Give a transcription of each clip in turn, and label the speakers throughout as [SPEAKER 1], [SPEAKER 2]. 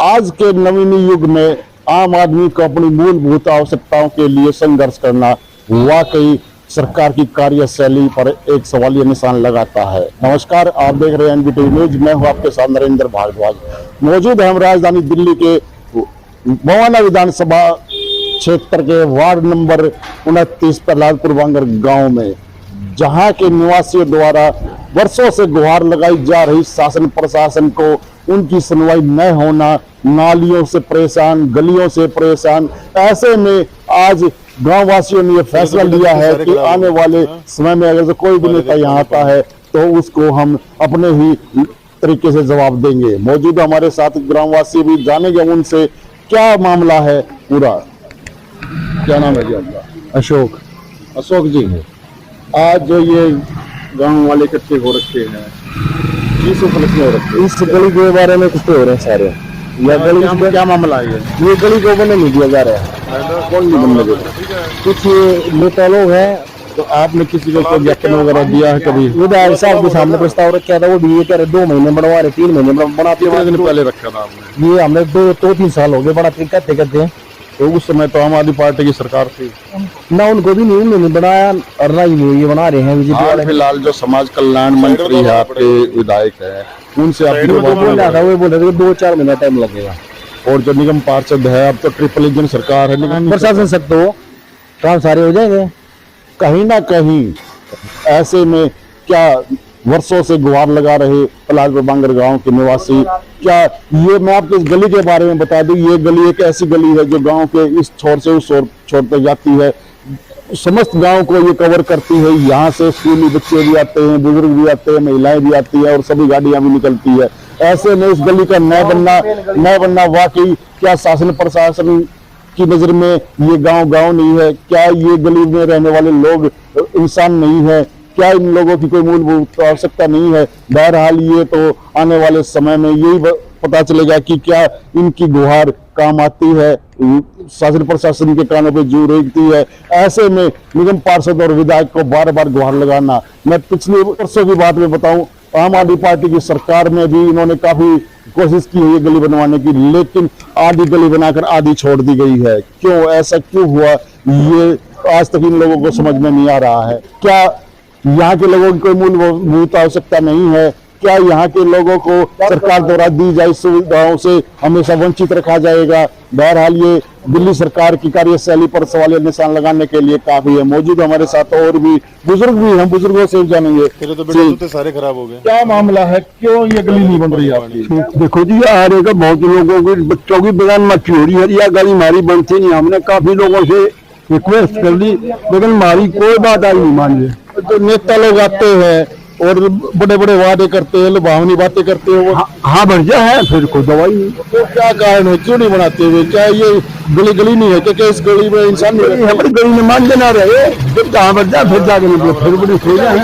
[SPEAKER 1] आज के नवीन युग में आम आदमी को अपनी मूलभूत आवश्यकताओं के लिए संघर्ष करना वाकई सरकार की कार्यशैली पर एक सवालिया निशान लगाता है। नमस्कार, आप देख रहे हैं एनबीटी न्यूज। मैं हूं आपके साथ नरेंद्र भारद्वाज। मौजूद है हम राजधानी दिल्ली के मवाना विधानसभा क्षेत्र के वार्ड नंबर 29 प्रहलादपुर बांगर गांव में, जहां के निवासियों द्वारा वर्षों से गुहार लगाई जा रही शासन प्रशासन को उनकी सुनवाई न होना, नालियों से परेशान, गलियों से परेशान। ऐसे में आज गांव वासियों ने यह फैसला लिया है कि आने वाले समय में अगर कोई भी नेता यहाँ आता है तो उसको हम अपने ही तरीके से जवाब देंगे। मौजूद हमारे साथ ग्रामवासी भी, जानेंगे उनसे क्या मामला है पूरा। क्या नाम है जी आपका?
[SPEAKER 2] अशोक।
[SPEAKER 1] अशोक जी, आज जो ये गांव वाले इकट्ठे हो रखे हैं, किस उपलक्ष्य में हो रखे हैं?
[SPEAKER 2] इस गली के बारे में कुछ हो रहे हैं सारे। यह गली
[SPEAKER 1] क्या मामला है?
[SPEAKER 2] ये गली को बनने नहीं दिया जा रहा है।
[SPEAKER 1] कौन नहीं बनने देता?
[SPEAKER 2] कुछ नेता लोग हैं।
[SPEAKER 1] तो आपने किसी को कोई ज्ञापन वगैरह दिया है कभी?
[SPEAKER 2] विधायक साहब के सामने प्रस्ताव रखा था, वो भी ये कह रहे 2 महीने बनवा रहे, 3 महीने बनाते।
[SPEAKER 1] कितने दिन पहले रखा था आपने?
[SPEAKER 2] ये हमने 2-3 साल हो गए बनाते कहते कहते।
[SPEAKER 1] तो उस समय तो आम आदमी पार्टी की सरकार थी
[SPEAKER 2] ना, उनको भी नहीं बनाया और ना ये बना रहे हैं बीजेपी वाले।
[SPEAKER 1] फिलहाल जो समाज कल्याण मंत्री है, आपके विधायक है, उनसे आप
[SPEAKER 2] वो बोल रहा था, वो बोल रहे थे 2-4 महीना टाइम लगेगा।
[SPEAKER 1] और जो निगम पार्षद है, अब तो ट्रिपल इंजन सरकार है, निगम
[SPEAKER 2] प्रशासन सब तो काम सारे हो जाएंगे
[SPEAKER 1] कहीं ना कहीं। ऐसे में क्या वर्षों से गुहार लगा रहे प्रहलादपुर बांगर गांव के निवासी, क्या ये मैं आपको इस गली के बारे में बता दूं, ये गली एक ऐसी गली है जो गांव के इस छोर से उस छोर तक जाती है, समस्त गांव को ये कवर करती है। यहाँ से स्कूली बच्चे भी आते हैं, बुजुर्ग भी आते हैं, महिलाएं भी आती है और सभी गाड़ियां भी निकलती है। ऐसे में इस गली का न बनना वाकई क्या शासन प्रशासन की नजर में ये गांव नहीं है? क्या ये गली में रहने वाले लोग इंसान नहीं है? क्या इन लोगों की कोई मूलभूत आवश्यकता नहीं है? बहरहाल ये तो आने वाले समय में यही पता चलेगा कि क्या इनकी गुहार काम आती है, शासन प्रशासन के कानों पे जू रेंगती है। ऐसे में निगम पार्षद और विधायक को बार बार गुहार लगाना, मैं पिछले वर्षों की बात में बताऊं, आम आदमी पार्टी की सरकार में भी इन्होंने काफी कोशिश की है ये गली बनवाने की, लेकिन आधी गली बनाकर आधी छोड़ दी गई है। क्यों ऐसा क्यों हुआ, ये आज तक इन लोगों को समझ में नहीं आ रहा है। क्या यहाँ के लोगों की कोई मूलभूत आवश्यकता नहीं है? क्या यहाँ के लोगों को सरकार द्वारा दी जाए सुविधाओं से हमेशा वंचित रखा जाएगा? बहरहाल ये दिल्ली सरकार की कार्यशैली पर सवालिया निशान लगाने के लिए काफी है। मौजूद हमारे साथ और भी बुजुर्ग भी हैं, बुजुर्गों से जानेंगे।
[SPEAKER 3] तो सारे खराब हो गए।
[SPEAKER 1] क्या मामला है, क्यों ये गली नहीं बन रही है आपकी?
[SPEAKER 2] देखो जी, आ रहे का बहुत लोगों की बच्चों की बगान मची हो रही है। यह गली हमारी बनती नहीं, हमने काफी लोगों से रिक्वेस्ट कर ली, लेकिन हमारी कोई बात आज नहीं मान रही।
[SPEAKER 1] तो नेता लोग आते हैं और बड़े बड़े वादे करते हैं, लुभावनी बातें करते हैं, वो
[SPEAKER 2] हाँ बढ़िया है, फिर कोई दवाई नहीं।
[SPEAKER 1] तो क्या कारण है, क्यों नहीं बनाते हुए? क्या ये गली नहीं है? क्या इस गली में इंसान नहीं रहते?
[SPEAKER 2] हमारी गली में मान देना रहे, फिर कहाँ बढ़ जाए, फिर जाके निकलो, फिर बड़ी सो जाए।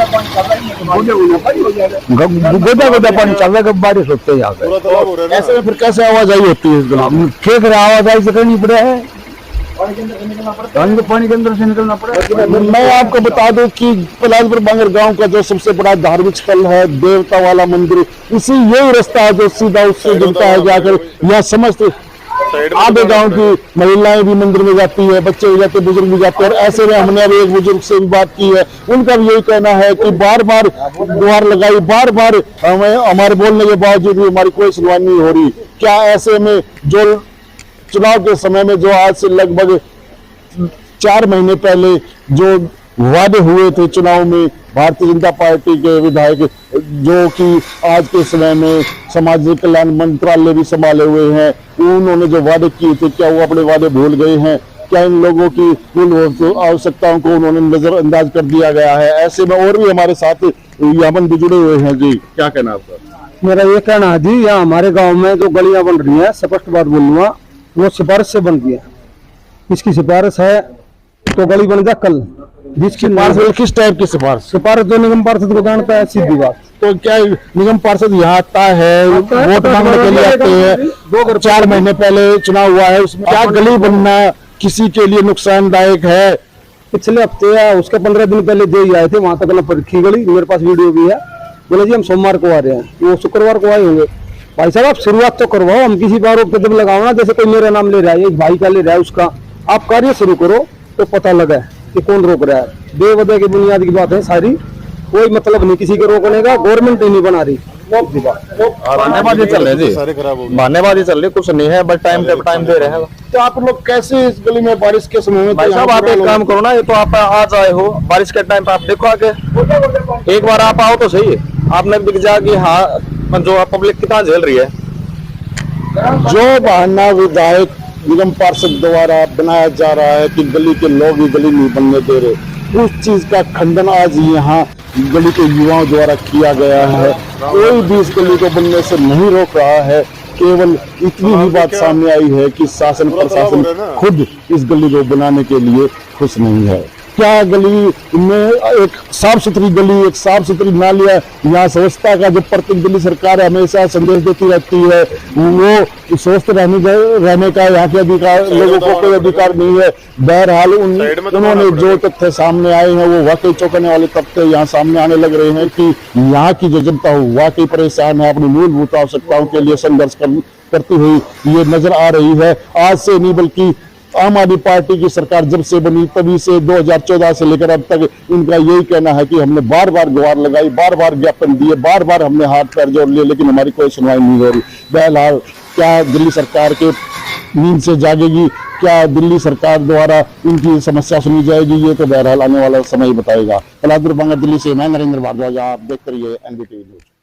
[SPEAKER 2] गोदा पानी चल रहा है, बारिश होते हैं यहाँ पे।
[SPEAKER 1] ऐसे में फिर कैसे आवाजाही होती है इस गली में?
[SPEAKER 2] ठीक है, आवाजाही से करनी पड़े है, पानी के अंदर से निकलना पड़े।
[SPEAKER 1] मैं आपको बता दूं कि प्रहलादपुर बांगर गांव का जो सबसे बड़ा धार्मिक स्थल है, देवता वाला मंदिर, इसी यही रास्ता है जो सीधा उससे जुड़ता है जाकर। यह समस्त आधे गांव की महिलाएं भी मंदिर में जाती है, बच्चे भी जाते, बुजुर्ग भी जाते हैं। और ऐसे में हमने अभी एक बुजुर्ग से भी बात की है, उनका भी यही कहना है कि बार बार गुहार लगाई, बार बार हमारे बोलने के बावजूद भी हमारी कोई सुनवाई नहीं हो रही। क्या ऐसे में जो चुनाव के समय में, जो आज से लगभग 4 महीने पहले जो वादे हुए थे चुनाव में, भारतीय जनता पार्टी के विधायक जो कि आज के समय में सामाजिक कल्याण मंत्रालय भी संभाले हुए हैं, उन्होंने जो वादे किए थे, क्या वो अपने वादे भूल गए हैं? क्या इन लोगों की मूलभूत आवश्यकताओं को उन्होंने नजरअंदाज कर दिया गया है? ऐसे में और भी हमारे साथ यामन भी जुड़े हुए हैं। जी, क्या कहना आपका?
[SPEAKER 2] मेरा ये कहना है जी, यहाँ हमारे गाँव में जो गलियां बन रही है, स्पष्ट बात बोलूंगा, वो सिफारिश से बन गया। इसकी सिफारिश है तो गली बन जा कल। जिसकी
[SPEAKER 1] किस टाइप की
[SPEAKER 2] सिफारिश जो निगम पार्षद को जानता है, सीधी बात।
[SPEAKER 1] तो क्या निगम पार्षद यहाँ आता है, वोट मांगने के लिए आते हैं? 4 महीने पहले चुनाव हुआ है, उसमें क्या गली बनना किसी के लिए नुकसानदायक है?
[SPEAKER 2] पिछले हफ्ते या उसके 15 दिन पहले जो आए थे, वहां तक रखी गली, मेरे पास वीडियो भी है। बोले जी हम सोमवार को आ रहे हैं, वो शुक्रवार को आए होंगे। भाई साहब आप शुरुआत तो करवाओ, हम किसी बार रोक जब लगाओ ना, जैसे कोई मेरा नाम ले रहा है, एक भाई का ले रहा है, उसका आप कार्य शुरू करो तो पता लगा कि कौन रोक रहा है। बेवजह की बुनियाद की बात है सारी, कोई मतलब नहीं किसी के रोकने का, गवर्नमेंट ही नहीं बना रही।
[SPEAKER 4] बहानेबाजी चल रही है जी,
[SPEAKER 3] सारे खराब हो गए।
[SPEAKER 4] बहानेबाजी चल रही है, कुछ नहीं है, बस टाइम पे टाइम दे रहे हैं।
[SPEAKER 1] तो आप लोग कैसे इस गली में बारिश के समय में
[SPEAKER 4] भाई साहब आप एक काम करो ना, ये तो आप आज आए हो बारिश के टाइम पे, आप देखो आके एक बार आप आओ तो सही है, आपने दिख जा कि हाँ जो पब्लिक कितना झेल रही है।
[SPEAKER 1] जो बहाना विधायक निगम पार्षद द्वारा बनाया जा रहा है कि गली के लोग ही गली नहीं बनने दे रहे, उस चीज का खंडन आज यहाँ गली के युवाओं द्वारा किया गया है। कोई भी इस गली को बनने से नहीं रोक रहा है, केवल इतनी ही बात सामने आई है कि शासन प्रशासन खुद इस गली को बनाने के लिए खुश नहीं है। क्या गली में एक साफ सुथरी गली, एक साफ सुथरी नालियां, यहाँ स्वच्छता का जो प्रत्येक दिल्ली सरकार हमेशा संदेश देती रहती है, वो स्वस्थ रहने का यहाँ के अधिकार लोगों को कोई अधिकार नहीं है। बहरहाल उन्होंने जो तथ्य सामने आए हैं वो वाकई चौंकाने वाले तथ्य यहाँ सामने आने लग रहे हैं कि यहाँ की जो जनता हो वाकई परेशान है, अपनी मूलभूत आवश्यकताओं के लिए संघर्ष करती हुई ये नजर आ रही है। आज से नहीं बल्कि आम आदमी पार्टी की सरकार जब से बनी तभी से 2014 से लेकर अब तक इनका यही कहना है कि हमने बार बार गुहार लगाई, बार बार ज्ञापन दिए, बार बार हमने हाथ पैर जोड़ लिए, लेकिन हमारी कोई सुनवाई नहीं हो रही। बहरहाल क्या दिल्ली सरकार के नींद से जागेगी, क्या दिल्ली सरकार द्वारा इनकी समस्या सुनी जाएगी, ये तो बहरहाल आने वाला समय ही बताएगा। पलादपुर बांगा दिल्ली से मैं नरेंद्र भारद्वाज, आप देखते रहिए NBTV न्यूज।